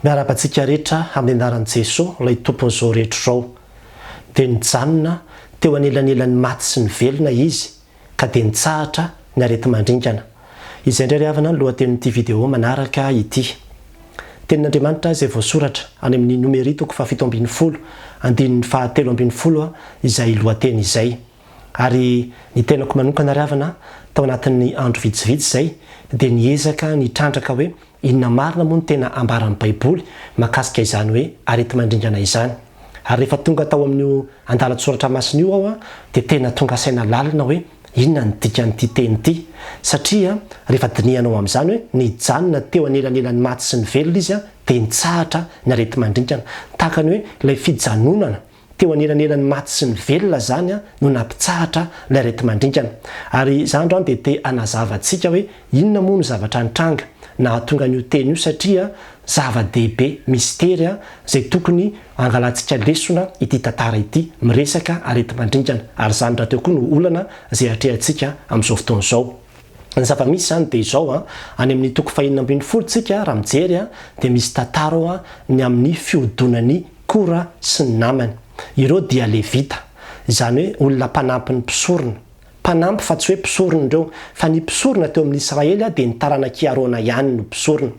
Miarabantsika rehetra amin'ny anaran'i Jesosy ilay tompon'izao rehetra izao. Dia nijanona teo anelanelan'ny maty sy ny velona izy ka dia nitsahatra ny areti-mandringana. Izay indray ry havana ny lohatenin'ity vidéo manaraka ity. Tenin'Andriamanitra izay voasoratra any amin'ny Nomery 7:20 andininy 7:20 izay lohateny izay. Ary ny tenako manokana ry havana tao anatin'ny andro vitsivitsy izay dia niezaka nitrandraka hoe inona marina moa ny tena ambaran'ny Baiboly mahakasika izany hoe areti-mandringana izany. Ary rehefa tonga tao amin'ny andalan-tsoratra masina io aho dia tena tonga saina lalina hoe inona ny dikan'ity teny ity. Satria rehefa dinihanao amin'izany hoe nijanona teo anelanelan'ny maty sy ny velona izy dia nitsahatra ny areti-mandringana. Tahaka ny hoe ilay fijanonana teo anelanelan'ny maty sy ny velona zany no nampitsahatra ny areti-mandringana. Ary izany andro dia te hanazava antsika hoe inona moa no zavatra nitranga na tonga n'io teny io satria zava-dehibe mistera izay tokony angalantsika lesona ity tantara ity miresaka areti-mandringana. Ary izany raha teo koa no olana izay atrehantsika amin'izao fotoana izao. Ny zava-misy zany dia izao any amin'ny 2:20 tsika raha mijery dia misy tantara ny amin'ny fiodonan'ny kora sy ny namany. Ireo dia levita, izany hoe olona mpanampy ny mpisorona. Mpanampy fa tsy hoe mpisorona ireo, fa ny mpisorona teo amin'ny Israely dia ny taranaki Arona ihany no mpisorona.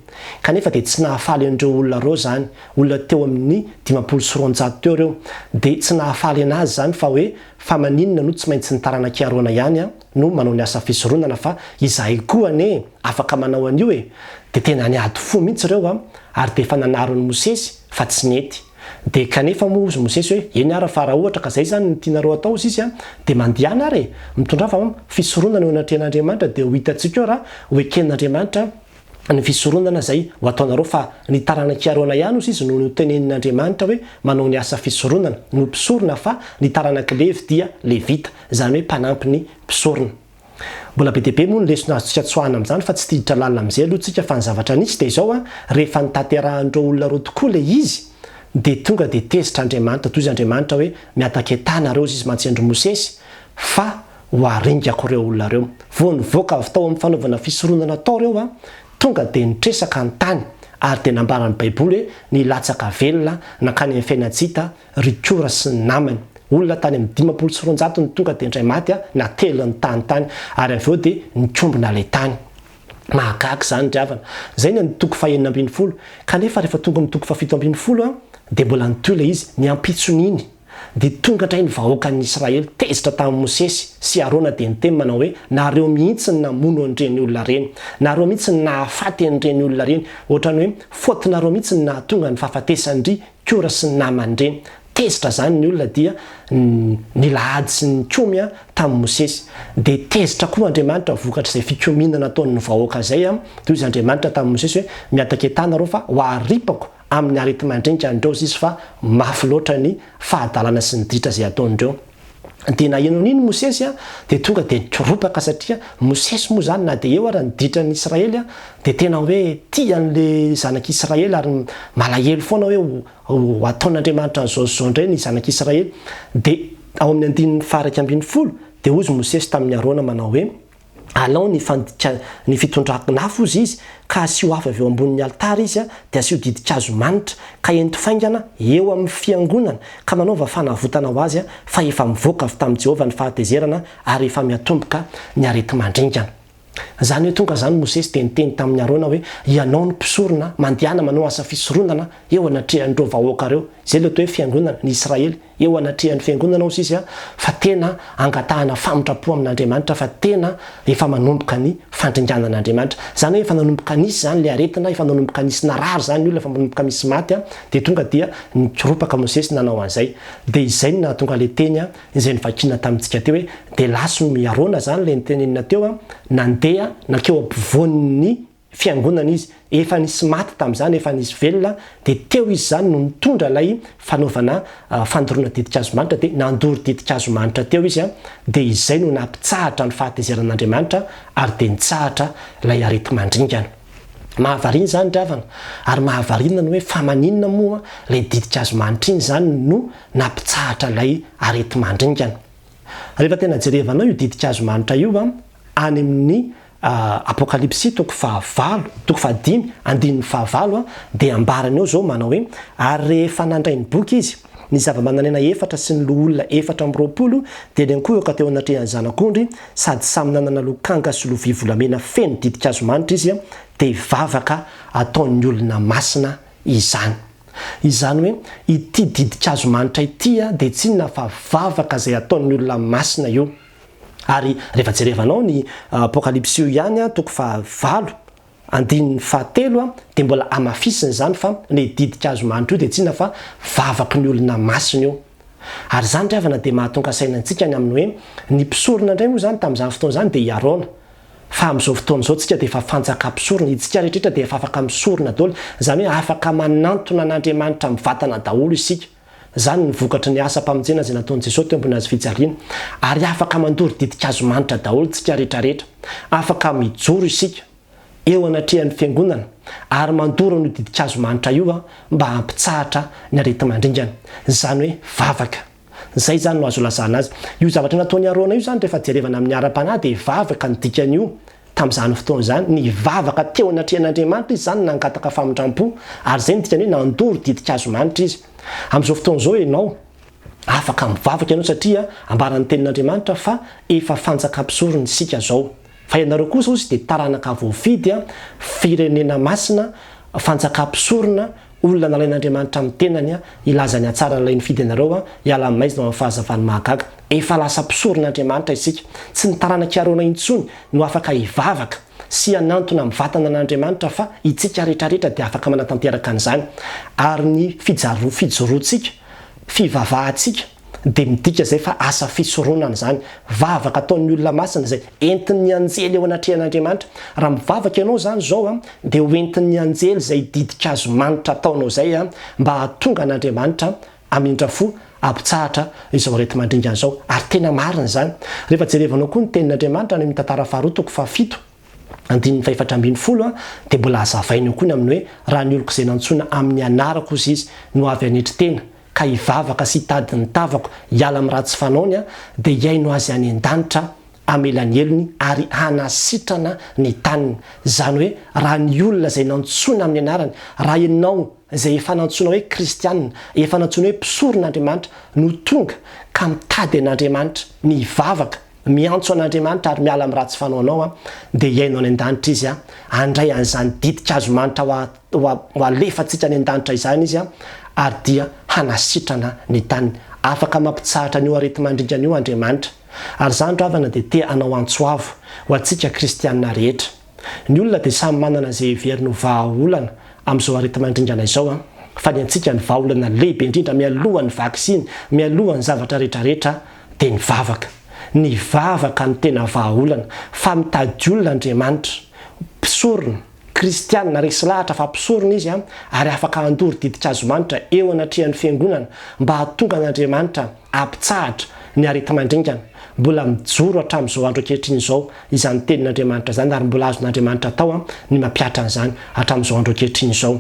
Kanefa dia tsy nahafaly an'ireo olona ireo zany, olona teo amin'ny 590 teo ireo, dia tsy nahafaly anazy zany fa hoe fa maninona no tsy maintsy ny taranaki Arona ihany no manao ny asa fisoronana fa izahay koa ane afaka manao an'io e. Dia tena niady fo mihitsy ireo ary dia efa nanaron'ny Mosesy fa tsy nety. Dia kanefa moa izy Mosesy hoe eny ara fa raha ohatra ka izay zany ny tianareo atao izy dia mandihana ary mitondra fa fisoronana eo anatrehan'Andriamanitra dia ho hitantsika eo raha ho eken'Andriamanitra ny fisoronana izay ho ataonareo fa ny taranaki Arona ihany izy no tenenin'Andriamanitra hoe manao ny asa fisoronana no mpisorona fa ny taranaki Levi dia levita, izany hoe mpanampy ny mpisorona. Mbola be dia be moa ny lesona azontsika tsoahana amin'izany fa tsy tiditra lalina amin'izay aloha tsika fa ny zavatra nisy dia izao rehefa nitanterahan'ireo olona ireo tokoa ilay izy dia tonga dia tezitra Andriamanitra toy izy Andriamanitra hoe miataka etanareo izy mantsy-Andry Mosesy fa ho aringako ireo olona ireo. Vao nivoaka avy tao amin'ny fanaovana fisoronana tao ireo tonga dia nitresaka ny tany ary dia nambaran'ny Baiboly hoe nilatsaka velona nakany amin'ny fiainantsika ry kora sy ny namany. Olona tany amin'ny 590 ny tonga dia indray maty natelo ny tany ary avy eo dia nikombona ilay tany. Mahagaga izany ry havana. Izay ny 2:20 kanefa rehefa tonga amin'ny 2:70 dia mbola nitoy ilay izy niampitsoniny. Dia tonga indray ny vahoakan'ny Israely tezitra tamin'ny Mosesy sy Arona dia niteny manao hoe nareo mihitsy ny namono an'ireny olona ireny, nareo mihitsy ny nahafaty an'ireny olona ireny, ohatrany hoe fotinareo mihitsy ny nahatonga ny fahafatesan'ry kora sy ny namany ireny. Tezitra zany ny olona dia nilahady sy ny komy tamin'ny Mosesy. Dia tezitra koa Andriamanitra vokatra izay fikominana ataon'ny vahoaka izay toy izy Andriamanitra tamin'ny Mosesy hoe miataka etanareo fa ho aripako amin'ny areti-mandringana andreo izy fa mafy loatra ny fahadalana sy ny ditra izay ataon'ireo. Dia nahenao n'iny Mosesy dia tonga dia nikoropaka satria Mosesy moa zany na dia eo ary ny ditra ny Israely dia tena hoe tia an'ilay zanak'Israely ary malahelo foana hoe ho ataon'Andriamanitra n'izao indray ny zanak'Israely. Dia ao amin'ny andininy 2:20 dia hozy Mosesy tamin'ny Arona manao hoe alao ny fitondranafo izy ka asio afo avy eo ambonin'ny altara izy dia asio didikazo manitra ka enti-faingana eo amin'ny fiangonana ka manaova fanavotana ho azy fa efa mivoaka avy tamin'i Jehovah ny fahatezerana ary efa miatomboka ny areti-mandringana. Izany hoe tonga zany Mosesy dia niteny tamin'ny Arona hoe ianao ny mpisorona mandihana manao asa fisoronana eo anatrehan'ireo vahoaka ireo. Izay ilay atao hoe fiangonana ny Israely eo anatrehan'ny fiangonana hozy izy fa tena angatahana famindrapo amin'Andriamanitra fa tena efa manomboka ny fandringanan'Andriamanitra. Izany hoe efa nanomboka nisy zany ilay aretina, efa nanomboka nisy narary zany olona, efa nanomboka misy maty dia tonga dia nikoropaka Mosesy nanao an'izay. Dia izay no nahatonga ilay teny izay nivakiana tamintsika teo hoe dia lasony Arona zany ilay nitenenina teo nandeha nakeo ampovoan'ny fiangonana izy, efa nisy maty tamin'izany, efa nisy velona dia teo izy zany no nitondra ilay fanaovana fandorona didikazo manitra dia nandory didikazo manitra teo izy dia izay no nampitsahatra ny fahatezeran'Andriamanitra ary dia nitsahatra ilay areti-mandringana. Mahavarina zany ry havana ary mahavarina ny hoe fa maninona moa ilay didikazo manitra iny zany no nampitsahatra ilay areti-mandringana. Rehefa tena jerevanao io didikazo manitra io any amin'ny apokalipsy toko fahavalo toko fahadimy andininy fahavalo dia ambarany eo zao manao hoe ary rehefa nandray ny boky izy ny zava-mananena efatra sy ny loholona efatra amby 20 dia lenkoa eo ka teo anatrehany zanak'ondry sady samy nanana lokanga sy lovia volamena feno didikazo manitra izy dia vavaka ataon'ny olona masina izany hoe ity didikazo manitra ity dia tsy inona fa vavaka izay ataon'ny olona masina io. Ary rehefa jerevanao ny apokalipsy io ihany toko fahavalo andininy fahatelo dia mbola amafisiny zany fa ny didikazo manitra io dia tsy inona fa vavaky ny olona masina io. Ary zany ravana dia mahatonga sainantsika ny amin'ny hoe ny mpisorona indray moa zany tamin'izany fotoana zany dia iarona. Fa amin'izao fotoana izao tsika dia efa fanjaka mpisorona, itsika rehetrarehetra dia efa afaka misorona daholo, zany hoe afaka manantona n'Andriamanitra mivatana daholo isika. Zany ny vokatry ny asa-pamonjena izay nataon'i Jesosy teo ambony hazo fijaliana. Ary afaka mandory didikazo manitra daholo tsika rehetrarehetra, afaka mijoro isika eo anatrehan'ny fiangonana ary mandoro ny didikazo manitra io mba hampitsahatra ny areti-mandringana, zany hoe vavaka. Zay zany no azo lazana azy. Io zavatra nataony arona io zany rehefa jerevana amin'ny ara-panahy dia vavaka ny dikan'io tamin'izany fotoana zany. Ny vavaka teo anatrehan'Andriamanitra izy zany nangataka famindram-po, ary zay ny dikany hoe nandoro didikazo manitra izy. Amin'izao fotoana izao ianao afaka mivavaka ianao satria ambaran'ny tenin'Andriamanitra fa efa fanjaka mpisorona isika zao. Fa ianareo kosa ozy dia taranaka voafidy firenena masina, fanjaka mpisorona, olona nalain'Andriamanitra amin'ny tenany ilazany atsara ilay ny fidy ianareo hiala amin'ny maizina amin'ny fahazavany mahagaga. Efa lasa mpisoron'Andriamanitra isika. Tsy ny taranaka arona intsony no afaka hivavaka sy hanantona mivatana n'Andriamanitra fa itsika rehetrarehetra dia afaka manatanteraka an'izany. Ary ny fijoroantsika, fivavahantsika dia midika zay fa asa fisoronana zany. Vavaka ataon'ny olona masina izay entin'ny anjely eo anatrehan'Andriamanitra. Raha mivavaka ianao zany zao dia ho entin'ny anjely izay didikazo manitra ataonao zay mba hahatonga an'Andriamanitra amindra fo ampitsahatra izao areti-mandringana zao. Ary tena marina zany. Rehefa jerevanao koa ny tenin'Andriamanitra ny mitantara faharoa toko fahafito andininy fahefatrambin'ny folo dia mbola hazavaina eo koa ny amin'ny hoe raha ny oloko izay nantsoina amin'ny anarako izy no avy anetry tena ka hivavaka sy hitady ny tavako hiala amin'ny ratsy fanaony dia hiaino azy any an-danitra amelany elony ary hanasitrana ny taniny. Zany hoe raha ny olona izay nantsoina amin'ny anarany, raha ianao izay efa nantsoina hoe kristianina, efa nantsoina hoe mpisoron'Andriamanitra no tonga ka mitady an'Andriamanitra, mivavaka miantso an'Andriamanitra ary miala amin'ny ratsy fanaonao dia hiaino any an-danitra izy handray an'izany didikazo manitra ho alefantsika any an-danitra izany izy ary dia hanasitrana ny taniny. Afaka mampitsahatra an'io areti-mandringana io Andriamanitra. Ary zany ravana dia te hanao antsoavo ho antsika kristianina rehetra. Ny olona dia samy manana izay heveriny ho vahaolana amin'izao areti-mandringana izao fa ny antsika ny vahaolana lehibe indrindra mialohan'ny vaksiny, mialohan'ny zavatra rehetrarehetra dia ny vavaka. Ny vavaka ny tena vahaolana fa mitady olona Andriamanitra, mpisorona, kristianina resy lahatra fa mpisorona izy ary afaka handory didikazo manitra eo anatrehan'ny fiangonana mba hahatonga an'Andriamanitra ampitsahatra ny areti-mandringana. Mbola mijoro hatramin'izao andro ankehitriny izao izany tenin'Andriamanitra zany ary mbola azon'Andriamanitra atao ny mampiatra an'izany hatramin'izao andro ankehitriny izao.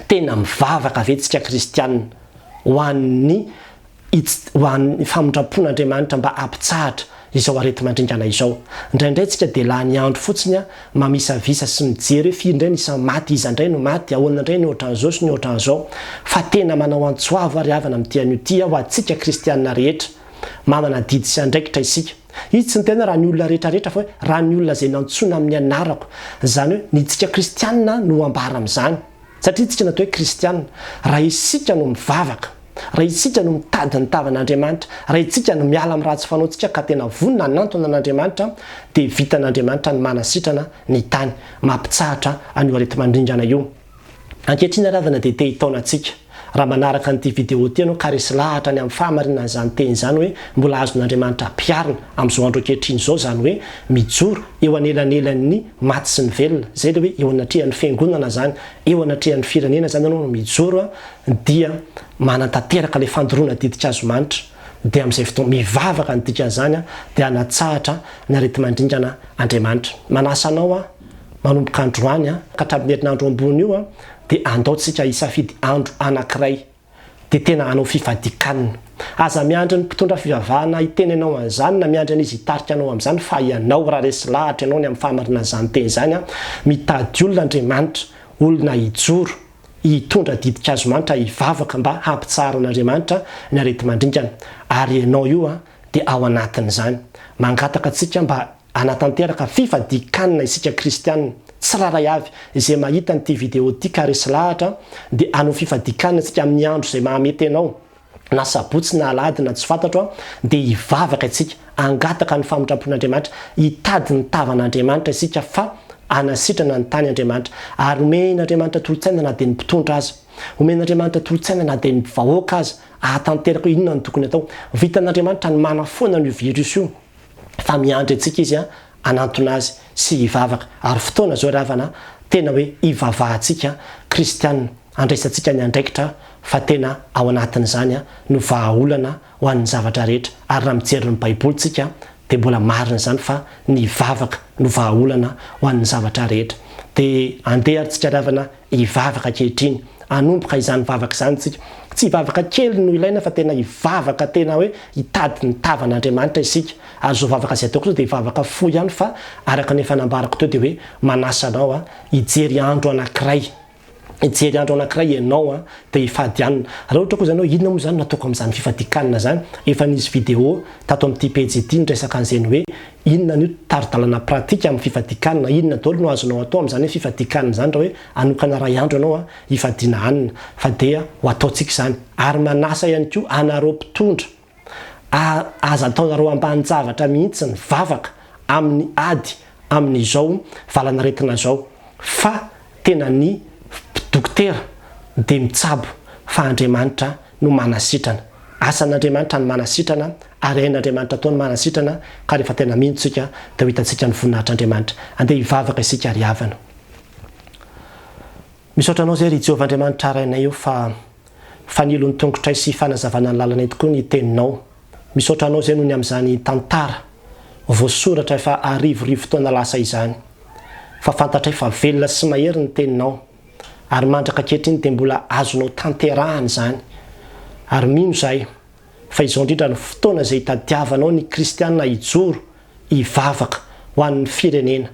Tena mivavaka vetsika kristianina ho an'ny famindram-pon'Andriamanitra mba ampitsahatra izao areti-mandringana izao. Indraindray tsika dia lany andro fotsiny mamisavisa sy mijery hoe firy indray ny isany maty, iza indray no maty, ahoana indray ny ohatran'izao sy ny ohatran'izao. Fa tena manao antsoavo ary havana amin'ny tian'io ty ho antsika kristianina rehetra manana didy sy andraikitra isika. Izy tsy ny tena raha ny olona rehetrarehetra fa hoe raha ny olona izay nantsoina amin'ny anarako, zany hoe ny tsika kristianina no ambara amin'izany. Satria tsika natao hoe kristianina raha isika no mivavaka, raha isika no mitady ny tavan'Andriamanitra, raha isika no miala amin'ny ratsy fanaontsika ka tena vonina nantona an'Andriamanitra dia vitan'Andriamanitra ny manasitrana ny tany, mampitsahatra an'io areti-mandringana io. Ankehitriny ravana dia te hitaonantsika raha manaraka an'ity vidéo ity ianao ka resy lahatra ny amin'ny fahamarinana izany teny izany hoe mbola azon'Andriamanitra ampiarina amin'izao andro ankehitriny izao, zany hoe mijoro eo anelanelan'ny maty sy ny velona. Zay ilay hoe eo anatrehan'ny fiangonana zany, eo anatrehan'ny firenena zany ianao no mijoro dia manantanteraka ilay fandoroana didikazo manitra dia amin'izay fotoana mivavaka ny dikan'izany dia hanatsahatra ny areti-mandringana Andriamanitra. Manasa anao manomboka androany ka hatramin'ny herinandro ambony io dia andaontsika hisafidy andro anankiray dia tena hanao fifadikanina. aza miandry ny mpitondra fivavahana itenenao an'izany na miandry an'izy hitarika anao amin'izany fa ianao raha resy lahatra ianao ny amin'ny fahamarina zany teny zany mitady olona Andriamanitra, olona hijoro hitondra didika azo manitra hivavaka mba hampitsara an'Andriamanitra ny areti-mandringana. Ary ianao io dia ao anatin'izany mangataka antsika mba anatanteraka fifadikanina isika kristianina tsy raray avy izay mahita n'ity vidéo ity ka resy lahatra dia anao fifadikanina antsika amin'ny andro izay mahamety anao na sabotsy na alady na tsy fantatro dia hivavaka isika angataka ny famindrapon'Andriamanitra hitady ny tavan'Andriamanitra isika fa anasitrana ny tany Andriamanitra ary omen'Andriamanitra tolotsaina na dia ny mpitondra azy, omen'Andriamanitra tolotsaina na dia ny vahoaka azy ahatanteraka hoe inona ny tokony atao. Vitan'Andriamanitra ny manafoana ny virus io fa miandry antsika izy anantona azy sy hivavaka. Ary fotoana zao ravana tena hoe hivavahantsika kristianina andraisantsika ny andraikitra fa tena ao anatin'izany no vahaolana ho an'ny zavatra rehetra. Ary raha mijery ny baiboly tsika dia mbola marina izany fa ny vavaka no vahaolana ho an'ny zavatra rehetra. Dia andeha ary tsika ravana hivavaka kehitriny anomboka izany vavaka izany tsika, tsy hivavaka kely no ilaina fa tena hivavaka tena hoe hitady ny tavan'Andriamanitra isika. Ary zao vavaka izay ataoko zao dia hivavaka fo ihany fa araka ny fanambarako teo dia hoe manasa anao hijery andro anankiray, hijery andro anankiray ianao dia hifady anina. Raha ohatra koa zanao inona moa zany nataoko amin'izany fifadikanina zany, efa nisy vidéo tato amin'ity page ity nresaka an'izany hoe inona ny taridalana pratika amin'ny fifadikanina, inona daholo no azonao atao amin'izany hoe fifadikanina zany raha hoe anokana ray andro ianao hifadiana hanina fa dia ho ataontsika izany. Ary manasa ihany koa anareo mpitondra aza ataonareo ambanin-javatra mihitsy ny vavaka amin'ny ady amin'izao valanaretina zao fa tena ny dokotera dia mitsabo fa Andriamanitra no manasitrana. Asan'Andriamanitra ny manasitrana ary hain'Andriamanitra atao ny manasitrana ka rehefa tena mintsika dia hitantsika ny voninahitr'Andriamanitra. Andeha hivavaka isika ary havana. Misaotra anao zay ry Jehovahandriamanitra arainay io fa fanilony tongotray sy fanazavana ny lalana tokoa ny teninao. Misaotra anao zay noho ny amin'izany tantara voasoratra efa arivorivo taona lasa izany fa fantatray fa velona sy mahery ny teninao ary mandraka kehitriny dia mbola azonao tanterahana izany. Ary mino izahay fa izao indrindra ny fotoana izay hitadiavanao ny kristianina hijoro hivavaka ho an'ny firenena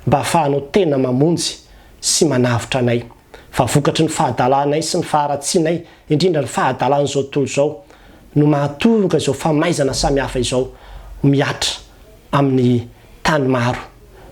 mba hahafahanao tena mamonjy sy manavitra anay. Fa vokatry ny fahadalanay sy ny faharatsianay indrindra ny fahadalan'izao tontolo izao no mahatonga izao famaizana samihafa izao miatra amin'ny tany maro.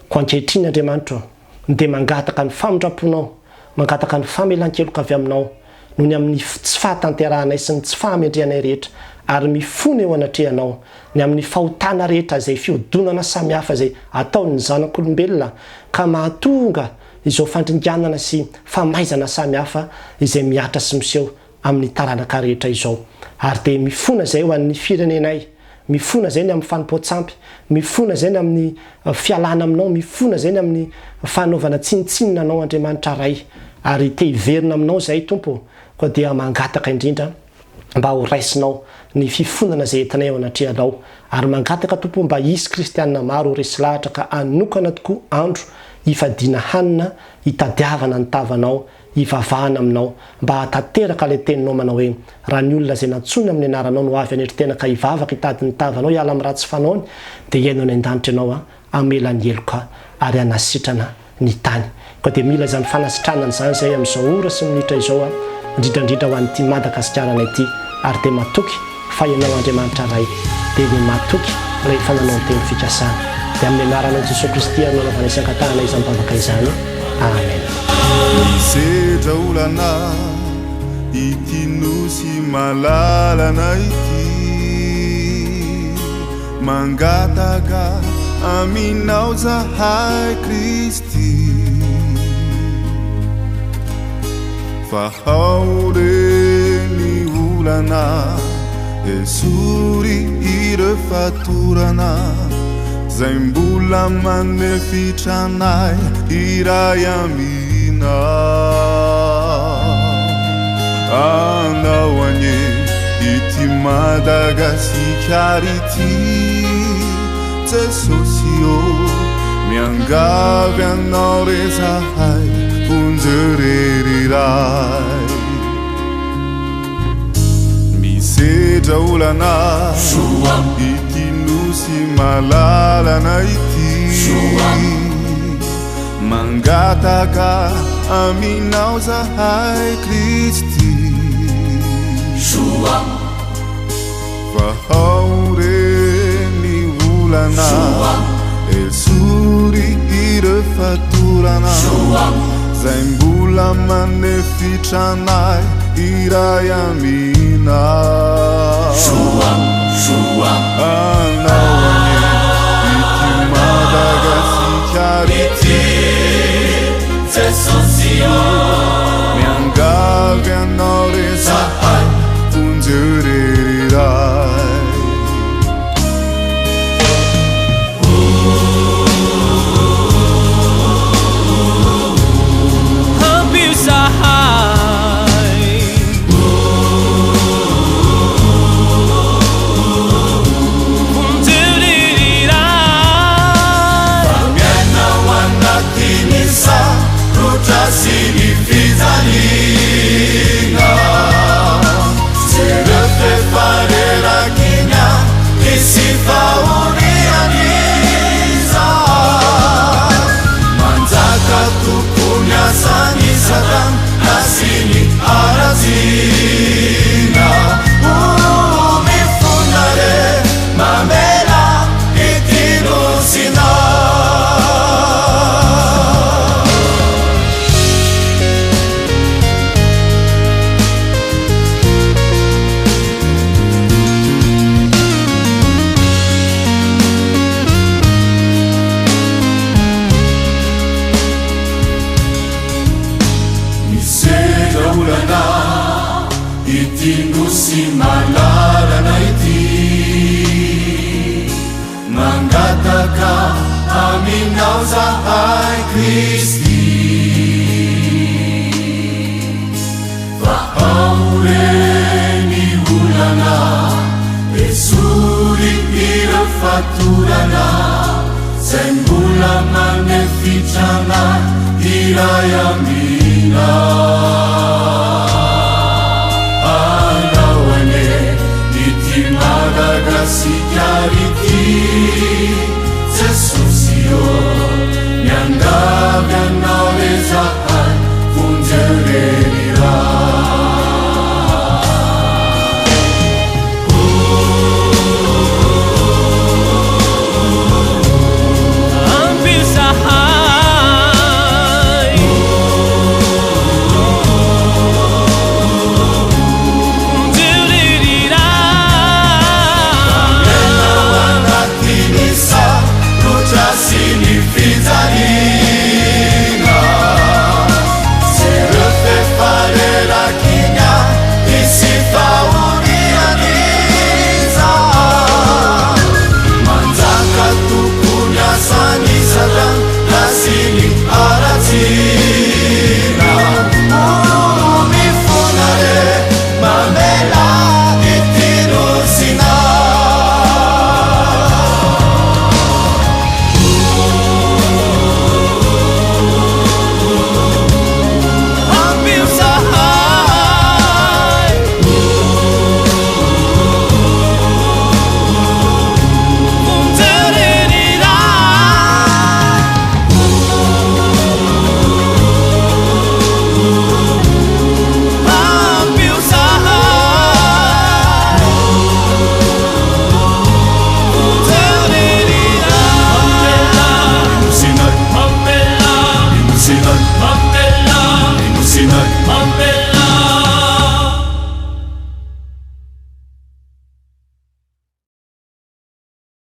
Ko ankehitriny Andriamanitra dia mangataka ny famindraponao, mangataka ny famelan-keloka avy aminao noho ny amin'ny tsy fahatanterahanay sy ny tsy fahamendrehanay rehetra ary mifona eo anatrehanao ny amin'ny fahotana rehetra izay fiodonana samihafa izay ataon'ny zanak'olombelona ka mahatonga izao fandringanana sy famaizana samihafa izay miatra sy miseho amin'ny taranaka rehetra izao. Ary dia mifona izay ho an'ny firenenay, mifona izay ny amin'ny fanompoatsampy, mifona izay ny amin'ny fialana aminao, mifona izay ny amin'ny fanaovana tsinitsinina anao Andriamanitra ray. Ary te hiverina aminao izay Tompo, koa dia mangataka indrindra mba ho raisinao ny fifonana izay entinay ao anatrehanao. Ary mangataka Tompo mba hisy kristianina maro resy lahatra ka anokana tokoa andro hifadiana hanina, hitadiavana ny tavanao, hivavahana aminao mba hatateraka ilay teninao manao hoe raha ny olona izay nantsony amin'ny anaranao no avy anetritena ka hivavaka hitady ny tavanao hiala amin'ny ratsy fanaony dia iainao ny an-danitra ianao amela ny heloka ary anasitrana ny tany. Koa dia mila izany fanasitranana izany izay amin'izao ora sy minitra izao indrindrandrindra ho an'ity Madagasikara ity ary dia matoky fa ianao Andriamanitra ray dia ny matoky rehefa nanao ny teny fikasana dia amin'ny anaranao Jesosy Kristy ary nanaovana isan-katahana izany bavaka izany. Amen. Isedra olana ity nosy malalana ity mangataka aminao zahay Kristy fa ao reny olana esory ireo fatorana zay mbola manefitranay iray amina anao anye ity Madagasikara ity Jesosy o miangavy anao rezahay onjereriray misedra olana ity nosy malalana ity mangataka aminao zahay Kristy fa ao reny olana esory irefatorana zay mbola manefitranay iray amina anaoane ity Madagasikara ity miangavy anao re zahay fonjereriray ity nosy malalana ity mangataka aminao zahay Kristy fa ao reny olana esory irefatorana zay mbola manefitrana iray amina anaoane ity Madagasikara